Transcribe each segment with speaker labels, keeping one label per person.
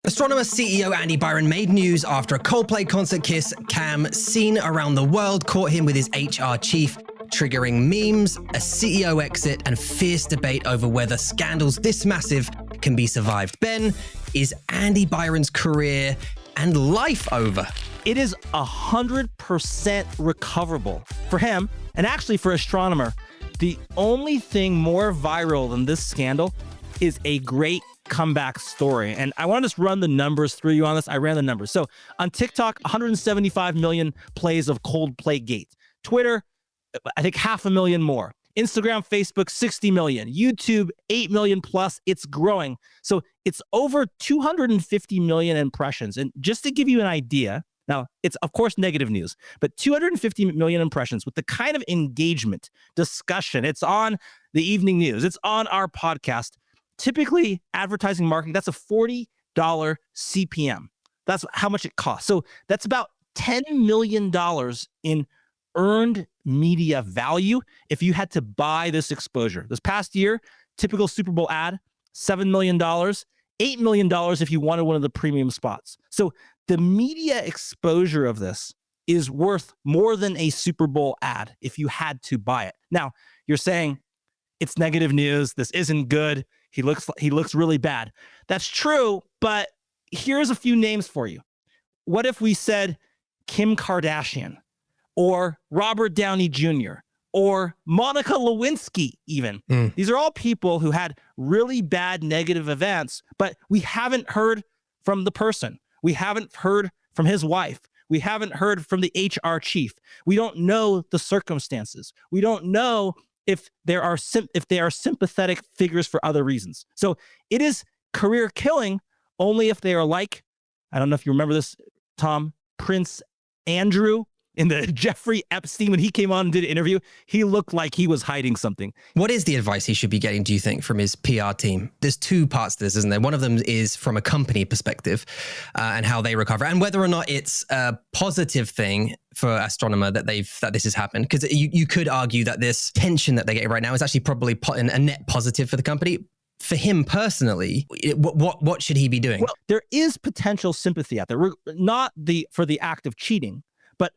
Speaker 1: Astronomer CEO Andy Byron made news after a Coldplay concert kiss cam seen around the world caught him with his HR chief, triggering memes, a CEO exit, and fierce debate over whether scandals this massive can be survived. Ben, is Andy Byron's career and life over?
Speaker 2: It is 100% recoverable for him, and actually for Astronomer. The only thing more viral than this scandal is a great comeback story. And I want to just run the numbers through you on this. I ran the numbers. So on TikTok, 175 million plays of Coldplay Gate. Twitter, I think 500,000 more. Instagram, Facebook, 60 million. YouTube, 8 million plus. It's growing. So it's over 250 million impressions. And just to give you an idea, now it's of course negative news, but 250 million impressions with the kind of engagement, discussion. It's on the evening news. It's on our podcast. Typically, advertising marketing, that's a $40 CPM. That's how much it costs. So that's about $10 million in earned media value if you had to buy this exposure. This past year, typical Super Bowl ad, $7 million, $8 million if you wanted one of the premium spots. So the media exposure of this is worth more than a Super Bowl ad if you had to buy it. Now, you're saying it's negative news. This isn't good. He looks really bad. That's true, but here's a few names for you. What if we said Kim Kardashian or Robert Downey Jr. or Monica Lewinsky even? These are all people who had really bad negative events, but we haven't heard from the person. We haven't heard from his wife. We haven't heard from the HR chief. We don't know the circumstances. We don't know if they are sympathetic figures for other reasons. So it is career killing only if they are like, I don't know if you remember this, Tom, Prince Andrew in the Jeffrey Epstein, when he came on and did an interview, he looked like he was hiding something.
Speaker 1: What is the advice he should be getting, do you think, from his PR team? There's two parts to this, isn't there? One of them is from a company perspective and how they recover, and whether or not it's a positive thing for Astronomer that this has happened. Because you could argue that this tension that they get right now is actually probably a net positive for the company. For him personally, what should he be doing?
Speaker 2: Well, there is potential sympathy out there, not for the act of cheating, but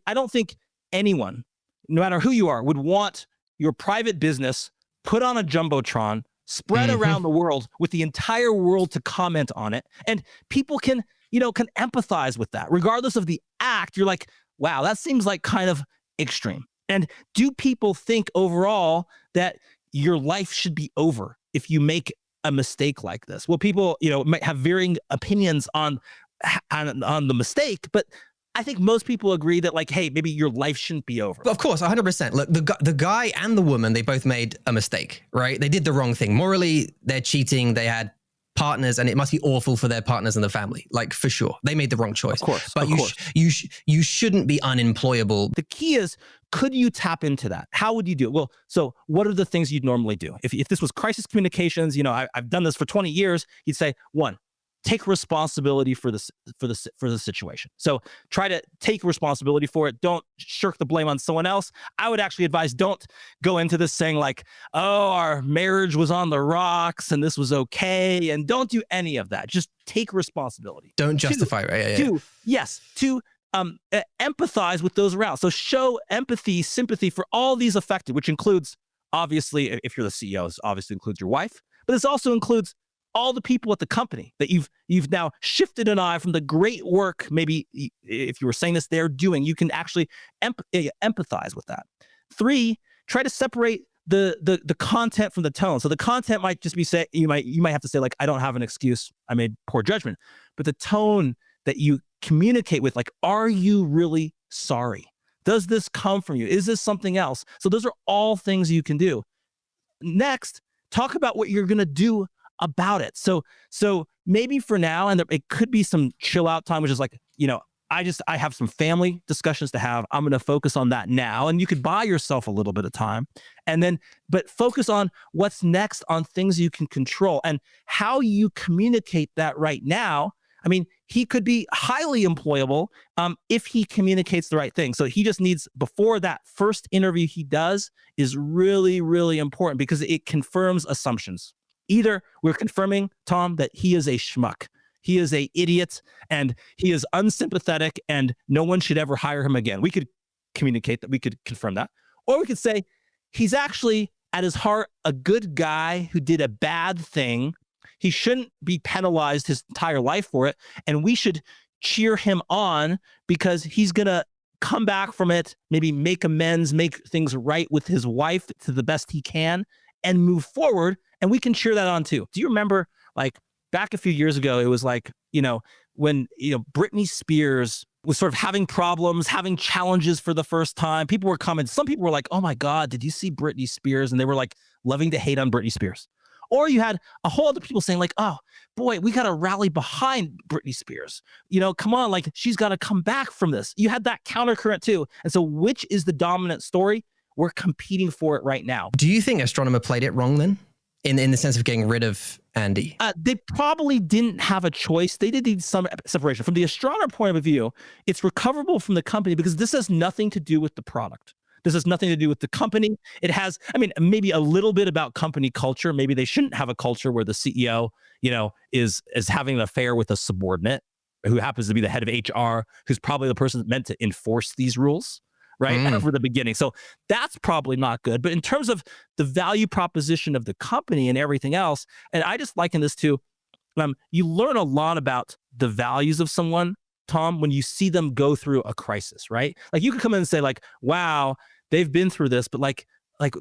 Speaker 2: I don't think anyone, no matter who you are, would want your private business put on a Jumbotron, spread around the world with the entire world to comment on it. And people can empathize with that. Regardless of the act, you're like, wow, that seems like kind of extreme. And do people think overall that your life should be over if you make a mistake like this? Well, people, might have varying opinions on the mistake, but I think most people agree that, like, hey, maybe your life shouldn't be over.
Speaker 1: Of course, 100%. Look, the guy and the woman, they both made a mistake, right? They did the wrong thing. Morally, they're cheating. They had partners, and it must be awful for their partners and the family. Like, for sure. They made the wrong choice.
Speaker 2: Of course.
Speaker 1: But you shouldn't be unemployable.
Speaker 2: The key is, could you tap into that? How would you do it? Well, so what are the things you'd normally do? If this was crisis communications, I've done this for 20 years, you'd say, one, take responsibility for the situation. So try to take responsibility for it. Don't shirk the blame on someone else. I would actually advise, don't go into this saying like, oh, our marriage was on the rocks and this was okay. And don't do any of that. Just take responsibility.
Speaker 1: Don't justify, right?
Speaker 2: To empathize with those around. So show empathy, sympathy for all these affected, which includes, obviously, if you're the CEO, it obviously includes your wife, but this also includes all the people at the company that you've now shifted an eye from the great work, maybe if you were saying this, they're doing. You can actually empathize with that. 3, try to separate the content from the tone. So the content might just be you might have to say, like, I don't have an excuse, I made poor judgment. But the tone that you communicate with, like, are you really sorry? Does this come from you? Is this something else? So those are all things you can do. Next, talk about what you're going to do about it. So maybe for now, and it could be some chill out time, which is like, I have some family discussions to have. I'm going to focus on that now. And you could buy yourself a little bit of time, but focus on what's next, on things you can control and how you communicate that right now. I mean, he could be highly employable if he communicates the right thing. So he just needs, before that first interview he does, is really, really important because it confirms assumptions. Either we're confirming, Tom, that he is a schmuck he is a idiot and he is unsympathetic and no one should ever hire him again. We could communicate that, we could confirm that. Or we could say he's actually at his heart a good guy who did a bad thing. He shouldn't be penalized his entire life for it. And we should cheer him on because he's going to come back from it, maybe make amends, make things right with his wife to the best he can and move forward. And we can cheer that on too. Do you remember like back a few years ago, it was like, when, Britney Spears was sort of having problems, having challenges for the first time. People were commenting. Some people were like, oh my God, did you see Britney Spears? And they were like loving to hate on Britney Spears. Or you had a whole other people saying like, oh boy, we got to rally behind Britney Spears. Come on, like she's got to come back from this. You had that countercurrent too. And so which is the dominant story? We're competing for it right now.
Speaker 1: Do you think Astronomer played it wrong then? In the sense of getting rid of Andy?
Speaker 2: They probably didn't have a choice. They did need some separation. From the Astronomer point of view, it's recoverable from the company because this has nothing to do with the product. This has nothing to do with the company. It has, maybe a little bit about company culture. Maybe they shouldn't have a culture where the CEO, is having an affair with a subordinate who happens to be the head of HR, who's probably the person meant to enforce these rules. Right from the beginning. So that's probably not good. But in terms of the value proposition of the company and everything else, and I just liken this to, you learn a lot about the values of someone, Tom, when you see them go through a crisis, right? Like you could come in and say like, wow, they've been through this, but like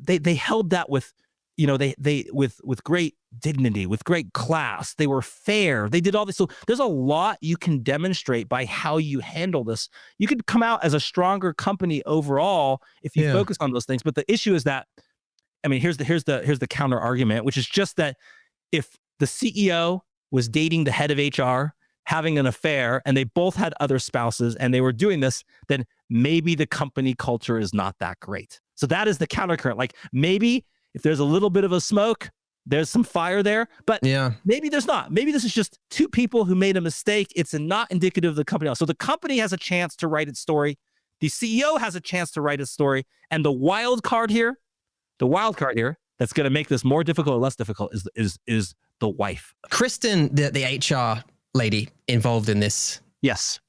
Speaker 2: they held that with, with great dignity, with great class. They were fair. They did all this. So there's a lot you can demonstrate by how you handle this. You could come out as a stronger company overall if you focus on those things. But the issue is that, here's the counter argument, which is just that if the CEO was dating the head of HR, having an affair, and they both had other spouses and they were doing this, then maybe the company culture is not that great. So that is the countercurrent. Like maybe if there's a little bit of a smoke, there's some fire there, but maybe there's not. Maybe this is just two people who made a mistake. It's not indicative of the company. So the company has a chance to write its story. The CEO has a chance to write its story. And the wild card here that's going to make this more difficult or less difficult is the wife.
Speaker 1: Kristen, the HR lady involved in this.
Speaker 2: Yes.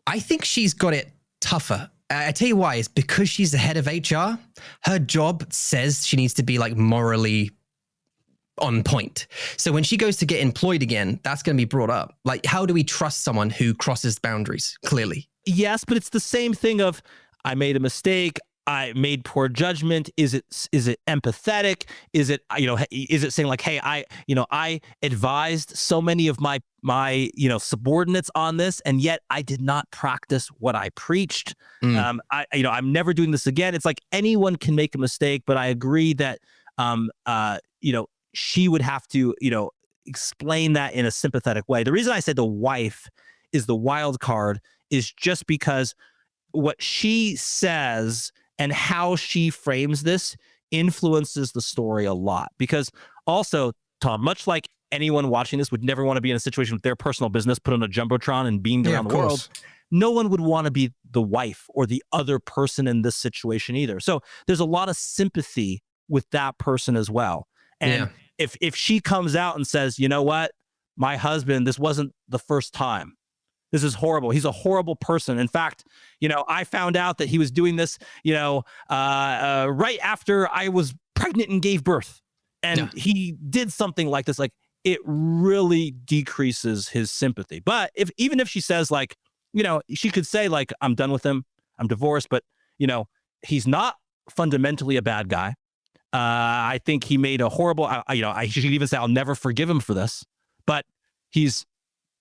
Speaker 1: I think she's got it tougher. I tell you why. It's because she's the head of HR. Her job says she needs to be like morally on point. So when she goes to get employed again, that's going to be brought up. Like, how do we trust someone who crosses boundaries? Clearly.
Speaker 2: Yes, but it's the same thing of, I made a mistake. I made poor judgment. Is it empathetic? Is it saying like, hey, I advised so many of my subordinates on this, and yet I did not practice what I preached. I'm never doing this again. It's like anyone can make a mistake, but I agree that she would have to explain that in a sympathetic way. The reason I said the wife is the wild card is just because what she says and how she frames this influences the story a lot. Because also, Tom, much like anyone watching this would never want to be in a situation with their personal business put on a Jumbotron and beamed around the world, no one would want to be the wife or the other person in this situation either. So there's a lot of sympathy with that person as well. And if she comes out and says, you know what, my husband, this wasn't the first time. This is horrible. He's a horrible person. In fact, I found out that he was doing this, right after I was pregnant and gave birth. And he did something like this. Like, it really decreases his sympathy. But even if she says like, she could say like, I'm done with him, I'm divorced, but he's not fundamentally a bad guy. I think he made a horrible, I should even say I'll never forgive him for this, but he's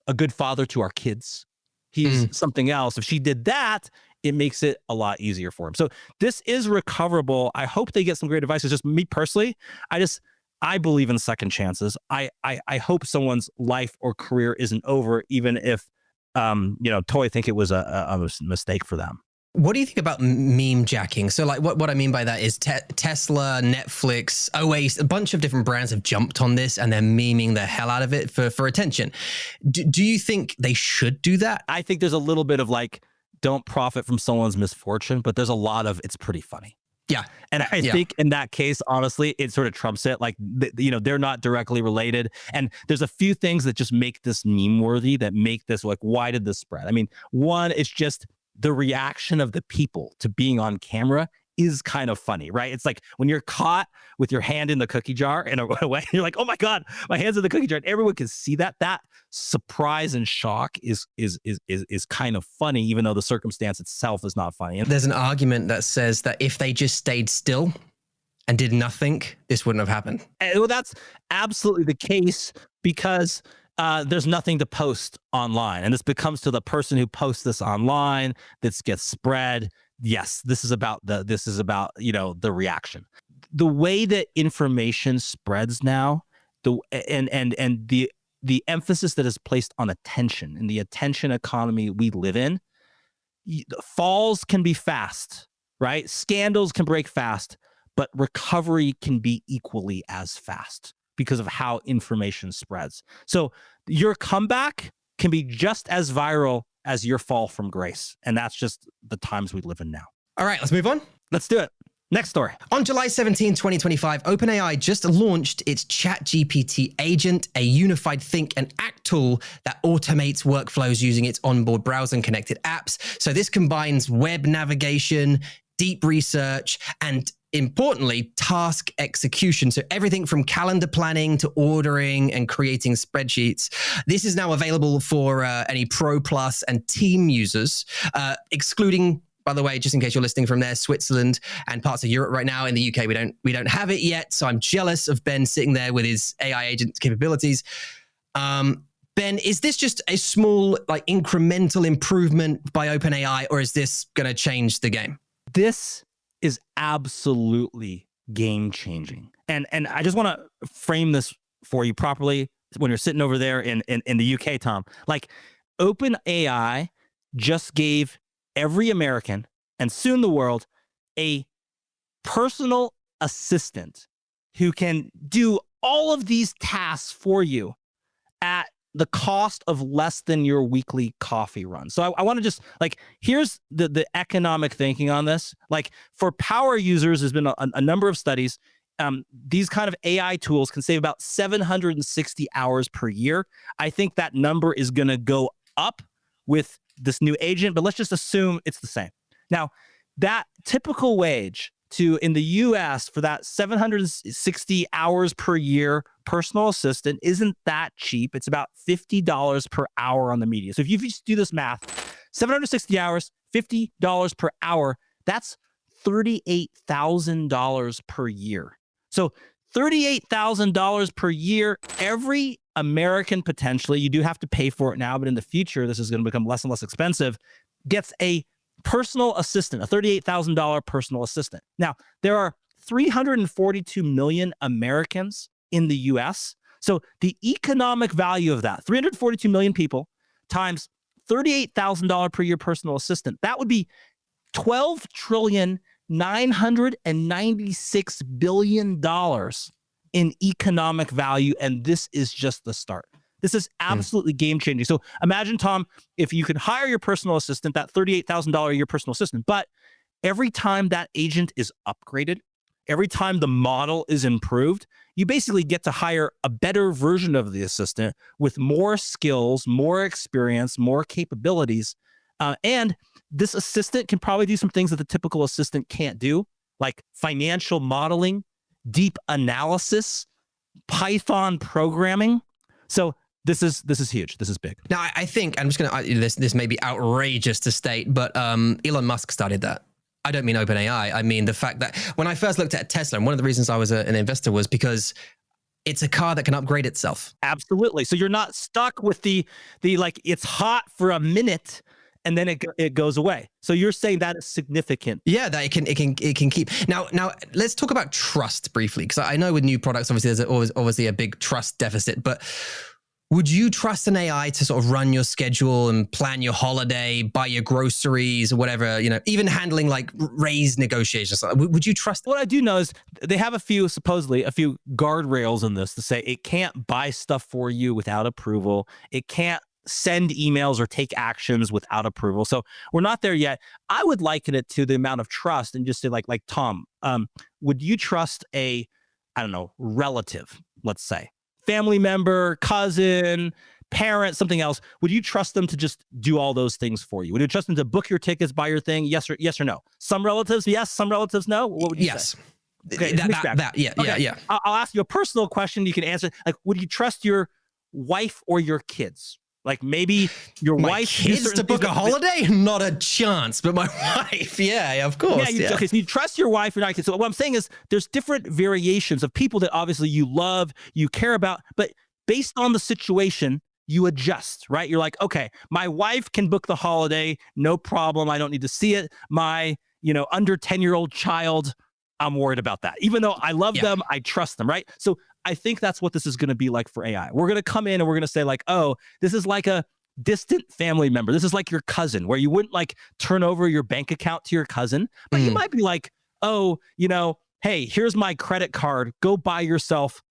Speaker 2: a good father to our kids. He's something else. If she did that, it makes it a lot easier for him. So this is recoverable. I hope they get some great advice. It's just me personally. I believe in second chances. I hope someone's life or career isn't over, even if, totally think it was a mistake for them.
Speaker 1: What do you think about meme jacking? So like what I mean by that is Tesla, Netflix, Oasis, a bunch of different brands have jumped on this and they're memeing the hell out of it for attention. Do you think they should do that?
Speaker 2: I think there's a little bit of like, don't profit from someone's misfortune, but there's a lot of, it's pretty funny.
Speaker 1: Yeah.
Speaker 2: And I think in that case, honestly, it sort of trumps it. Like, they're not directly related. And there's a few things that just make this meme worthy, that make this like, why did this spread? I mean, one, it's just the reaction of the people to being on camera is kind of funny, right? It's like when you're caught with your hand in the cookie jar in a way, you're like, oh my God, my hand's in the cookie jar. And everyone can see that. That surprise and shock is kind of funny, even though the circumstance itself is not funny.
Speaker 1: There's an argument that says that if they just stayed still and did nothing, this wouldn't have happened.
Speaker 2: Well, that's absolutely the case, because there's nothing to post online. And this becomes to the person who posts this online, this gets spread. Yes, this is about the reaction. The way that information spreads now, the emphasis that is placed on attention and the attention economy we live in, falls can be fast, right? Scandals can break fast, but recovery can be equally as fast because of how information spreads. So your comeback can be just as viral as your fall from grace. And that's just the times we live in now.
Speaker 1: All right, let's move on.
Speaker 2: Let's do it. Next story.
Speaker 1: On July 17, 2025, OpenAI just launched its ChatGPT agent, a unified think and act tool that automates workflows using its onboard browser and connected apps. So this combines web navigation, deep research, and importantly, task execution. So everything from calendar planning to ordering and creating spreadsheets. This is now available for any Pro Plus and Team users, excluding, by the way, just in case you're listening from there, Switzerland and parts of Europe right now. In the UK, we don't have it yet. So I'm jealous of Ben sitting there with his AI agent capabilities. Ben, is this just a small, like, incremental improvement by OpenAI, or is this going to change the game?
Speaker 2: This is absolutely game changing. And I just want to frame this for you properly when you're sitting over there in the UK, Tom. Like, OpenAI just gave every American, and soon the world, a personal assistant who can do all of these tasks for you at the cost of less than your weekly coffee run. So I want to just, like, here's the economic thinking on this. Like, for power users, there's been a number of studies. These kind of AI tools can save about 760 hours per year. I think that number is going to go up with this new agent, but let's just assume it's the same. Now, that typical wage in the US for that 760 hours per year personal assistant isn't that cheap. It's about $50 per hour on the media. So if you just do this math, 760 hours, $50 per hour, that's $38,000 per year. So $38,000 per year, every American, potentially, you do have to pay for it now, but in the future, this is going to become less and less expensive, gets a personal assistant, a $38,000 personal assistant. Now, there are 342 million Americans in the US. So the economic value of that, 342 million people times $38,000 per year personal assistant, that would be $12,996 billion in economic value. And this is just the start. This is absolutely game changing. So imagine, Tom, if you could hire your personal assistant, that $38,000 a year personal assistant, but every time that agent is upgraded, every time the model is improved, you basically get to hire a better version of the assistant with more skills, more experience, more capabilities. And this assistant can probably do some things that the typical assistant can't do, like financial modeling, deep analysis, Python programming. So this is huge. This is big.
Speaker 1: Now, I think, I'm just going to, this may be outrageous to state, but Elon Musk started that. I don't mean OpenAI. I mean the fact that when I first looked at Tesla, and one of the reasons I was an investor was because it's a car that can upgrade itself.
Speaker 2: Absolutely. So you're not stuck with the like, it's hot for a minute and then it goes away. So you're saying that is significant.
Speaker 1: Yeah, that it can keep. Now let's talk about trust briefly, because I know with new products, obviously there's always obviously a big trust deficit, but would you trust an AI to sort of run your schedule and plan your holiday, buy your groceries or whatever, even handling like raise negotiations? Would you trust?
Speaker 2: What I do know is they have supposedly a few guardrails in this to say it can't buy stuff for you without approval. It can't send emails or take actions without approval. So we're not there yet. I would liken it to the amount of trust and just say like Tom, would you trust a, I don't know, relative, let's say, family member, cousin, parent, something else? Would you trust them to just do all those things for you? Would you trust them to book your tickets, buy your thing? Yes or no? Some relatives, yes. Some relatives, no. What would you say? Okay,
Speaker 1: yeah.
Speaker 2: I'll ask you a personal question. You can answer. Like, would you trust your wife or your kids? Like maybe your wife
Speaker 1: kids to book a holiday? Not a chance. But my wife, yeah, of course.
Speaker 2: Yeah, okay. So you trust your wife or not kids. So what I'm saying is, there's different variations of people that obviously you love, you care about, but based on the situation, you adjust, right? You're like, okay, my wife can book the holiday, no problem. I don't need to see it. My, under 10-year-old child, I'm worried about that. Even though I love them, I trust them, right? So I think that's what this is going to be like for AI. We're going to come in and we're going to say like, oh, this is like a distant family member. This is like your cousin, where you wouldn't like turn over your bank account to your cousin, but you might be like, oh, hey, here's my credit card. Go buy yourself,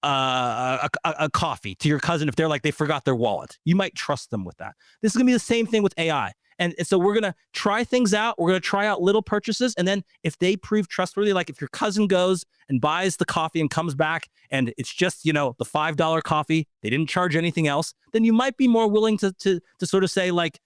Speaker 2: a coffee to your cousin if they're like, they forgot their wallet. You might trust them with that. This is going to be the same thing with AI. And so we're going to try things out. We're going to try out little purchases. And then if they prove trustworthy, like if your cousin goes and buys the coffee and comes back and it's just, the $5 coffee, they didn't charge anything else, then you might be more willing to sort of say like,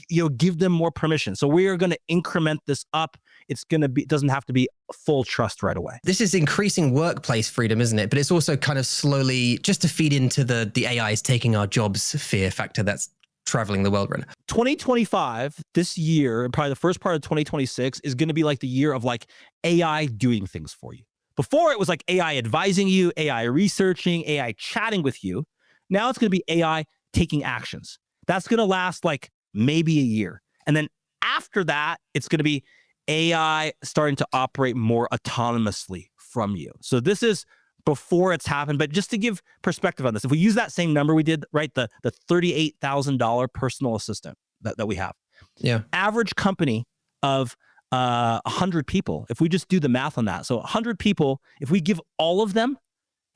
Speaker 2: give them more permission. So we are going to increment this up. It doesn't have to be full trust right away.
Speaker 1: This is increasing workplace freedom, isn't it? But it's also kind of slowly just to feed into the AI is taking our jobs fear factor that's traveling the world right now.
Speaker 2: 2025, this year, and probably the first part of 2026 is going to be like the year of like AI doing things for you. Before it was like AI advising you, AI researching, AI chatting with you. Now it's going to be AI taking actions. That's going to last like maybe a year. And then after that, it's going to be AI starting to operate more autonomously from you. So this is before it's happened. But just to give perspective on this, if we use that same number we did, right, the $38,000 personal assistant that we have.
Speaker 1: Yeah.
Speaker 2: Average company of 100 people, if we just do the math on that. So 100 people, if we give all of them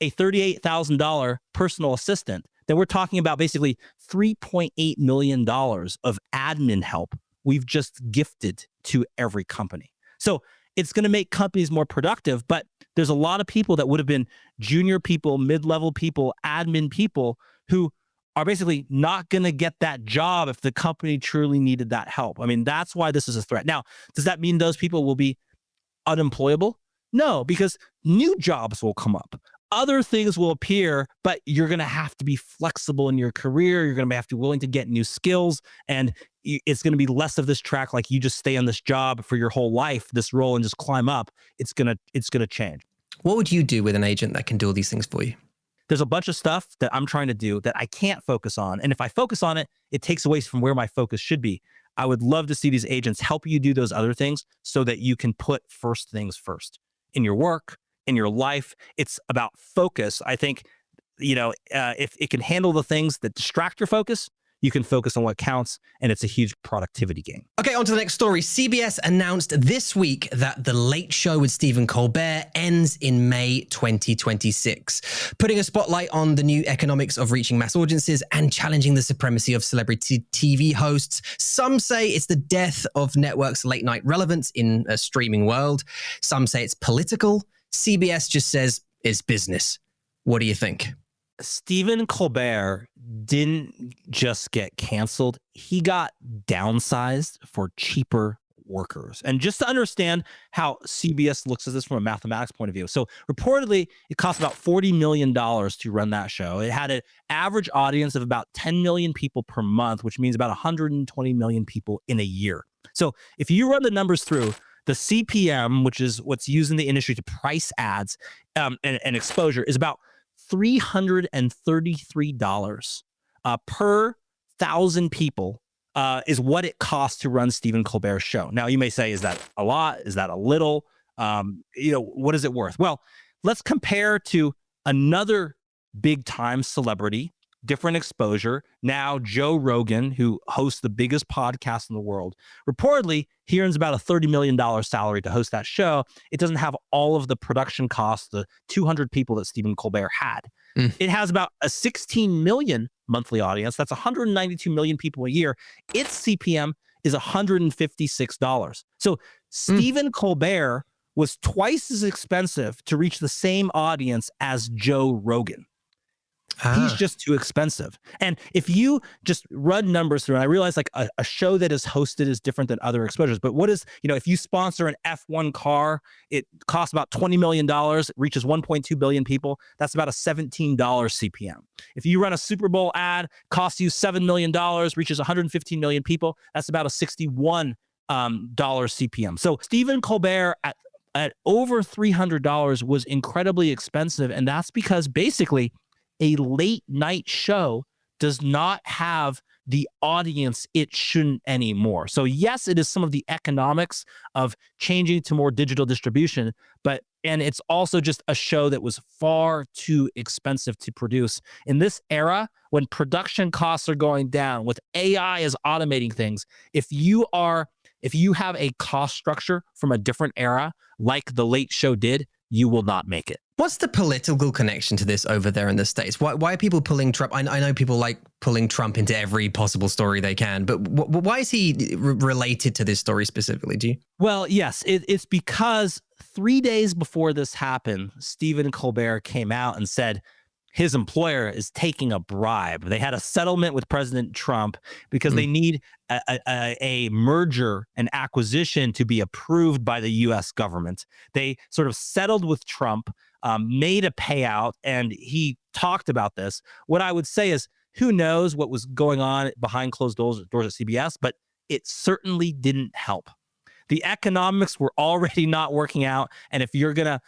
Speaker 2: a $38,000 personal assistant, then we're talking about basically $3.8 million of admin help we've just gifted to every company. So it's going to make companies more productive, but there's a lot of people that would have been junior people, mid-level people, admin people who are basically not going to get that job if the company truly needed that help. I mean, that's why this is a threat. Now, does that mean those people will be unemployable? No, because new jobs will come up. Other things will appear, but you're going to have to be flexible in your career. You're going to have to be willing to get new skills. And it's going to be less of this track, like you just stay on this job for your whole life, this role, and just climb up. It's going to change.
Speaker 1: What would you do with an agent that can do all these things for you?
Speaker 2: There's a bunch of stuff that I'm trying to do that I can't focus on. And if I focus on it, it takes away from where my focus should be. I would love to see these agents help you do those other things so that you can put first things first in your work, in your life. It's about focus. I think, if it can handle the things that distract your focus, you can focus on what counts, and it's a huge productivity gain.
Speaker 1: Okay, on to the next story. CBS announced this week that The Late Show with Stephen Colbert ends in May 2026, putting a spotlight on the new economics of reaching mass audiences and challenging the supremacy of celebrity TV hosts. Some say it's the death of networks' late-night relevance in a streaming world. Some say it's political. CBS just says it's business. What do you think?
Speaker 2: Stephen Colbert didn't just get canceled. He got downsized for cheaper workers. And just to understand how CBS looks at this from a mathematics point of view. So reportedly, it cost about $40 million to run that show. It had an average audience of about 10 million people per month, which means about 120 million people in a year. So if you run the numbers through, the CPM, which is what's used in the industry to price ads and exposure, is about $333 per 1,000 people is what it costs to run Stephen Colbert's show. Now, you may say, is that a lot? Is that a little? What is it worth? Well, let's compare to another big time celebrity, different exposure. Now, Joe Rogan, who hosts the biggest podcast in the world, reportedly he earns about a $30 million salary to host that show. It doesn't have all of the production costs, the 200 people that Stephen Colbert had. It has about a $16 million monthly audience. That's 192 million people a year. Its CPM is $156. So Stephen Colbert was twice as expensive to reach the same audience as Joe Rogan. He's just too expensive. And if you just run numbers through, and I realize like a show that is hosted is different than other exposures, but what is, if you sponsor an F1 car, it costs about $20 million, it reaches 1.2 billion people. That's about a $17 CPM. If you run a Super Bowl ad, costs you $7 million, reaches 115 million people, that's about a $61 CPM. So Stephen Colbert at over $300 was incredibly expensive. And that's because basically a late night show does not have the audience it shouldn't anymore. So yes, it is some of the economics of changing to more digital distribution, and it's also just a show that was far too expensive to produce. In this era, when production costs are going down, with AI is automating things, if you have a cost structure from a different era, like The Late Show did, you will not make it.
Speaker 1: What's the political connection to this over there in the States? Why are people pulling Trump? I know people like pulling Trump into every possible story they can, but why is he related to this story specifically, do you?
Speaker 2: Well, yes, it's because 3 days before this happened, Stephen Colbert came out and said his employer is taking a bribe. They had a settlement with President Trump because they need a merger and acquisition to be approved by the U.S. government. They sort of settled with Trump, made a payout, and he talked about this. What I would say is, who knows what was going on behind closed doors at CBS, but it certainly didn't help. The economics were already not working out, and if you're gonna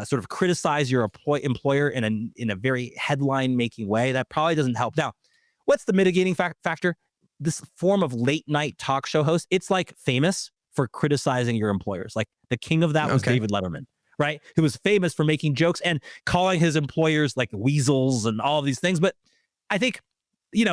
Speaker 2: sort of criticize your employer in a very headline-making way, that probably doesn't help. Now, what's the mitigating factor? This form of late-night talk show host, it's like famous for criticizing your employers. Like the king of that was David Letterman, right? Who was famous for making jokes and calling his employers like weasels and all of these things. But I think,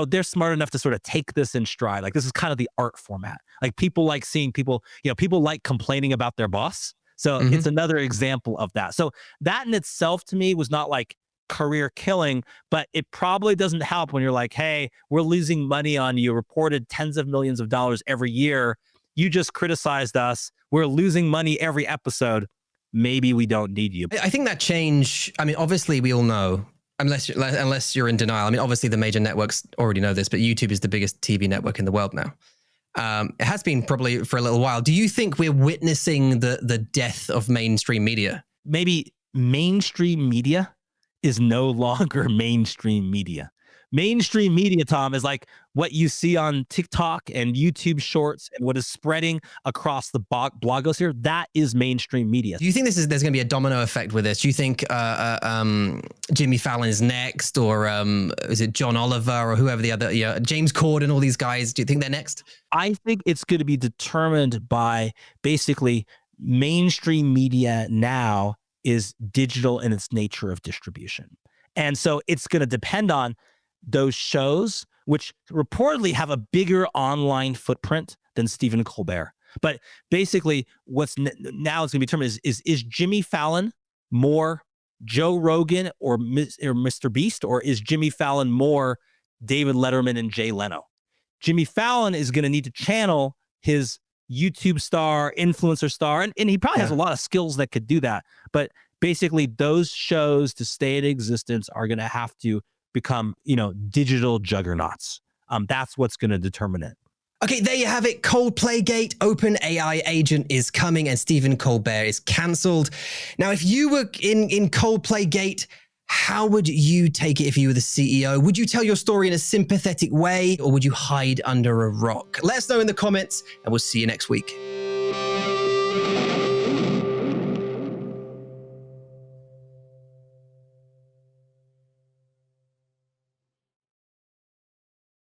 Speaker 2: they're smart enough to sort of take this in stride. Like this is kind of the art format. Like people like seeing people like complaining about their boss. So it's another example of that. So that in itself to me was not like career killing, but it probably doesn't help when you're like, hey, we're losing money on you, reported tens of millions of dollars every year. You just criticized us. We're losing money every episode. Maybe we don't need you.
Speaker 1: I think that change, obviously we all know, unless you're in denial. Obviously the major networks already know this, but YouTube is the biggest TV network in the world now. It has been probably for a little while. Do you think we're witnessing the death of mainstream media?
Speaker 2: Maybe mainstream media is no longer mainstream media. Mainstream media, Tom, is like what you see on TikTok and YouTube Shorts and what is spreading across the blogosphere. That is mainstream media.
Speaker 1: Do you think there's going to be a domino effect with this? Do you think Jimmy Fallon is next, or is it John Oliver or whoever the other, James Corden, all these guys? Do you think they're next?
Speaker 2: I think it's going to be determined by basically mainstream media now is digital in its nature of distribution. And so it's going to depend on those shows, which reportedly have a bigger online footprint than Stephen Colbert. But basically, what's now is going to be determined is Jimmy Fallon more Joe Rogan or Mr. Beast, or is Jimmy Fallon more David Letterman and Jay Leno? Jimmy Fallon is going to need to channel his YouTube star, influencer star, and he probably has a lot of skills that could do that. But basically, those shows to stay in existence are going to have to become, digital juggernauts. That's what's going to determine it.
Speaker 1: Okay, there you have it. Coldplay Gate, OpenAI agent is coming, and Stephen Colbert is cancelled. Now, if you were in Coldplay Gate, how would you take it if you were the CEO? Would you tell your story in a sympathetic way, or would you hide under a rock? Let us know in the comments, and we'll see you next week.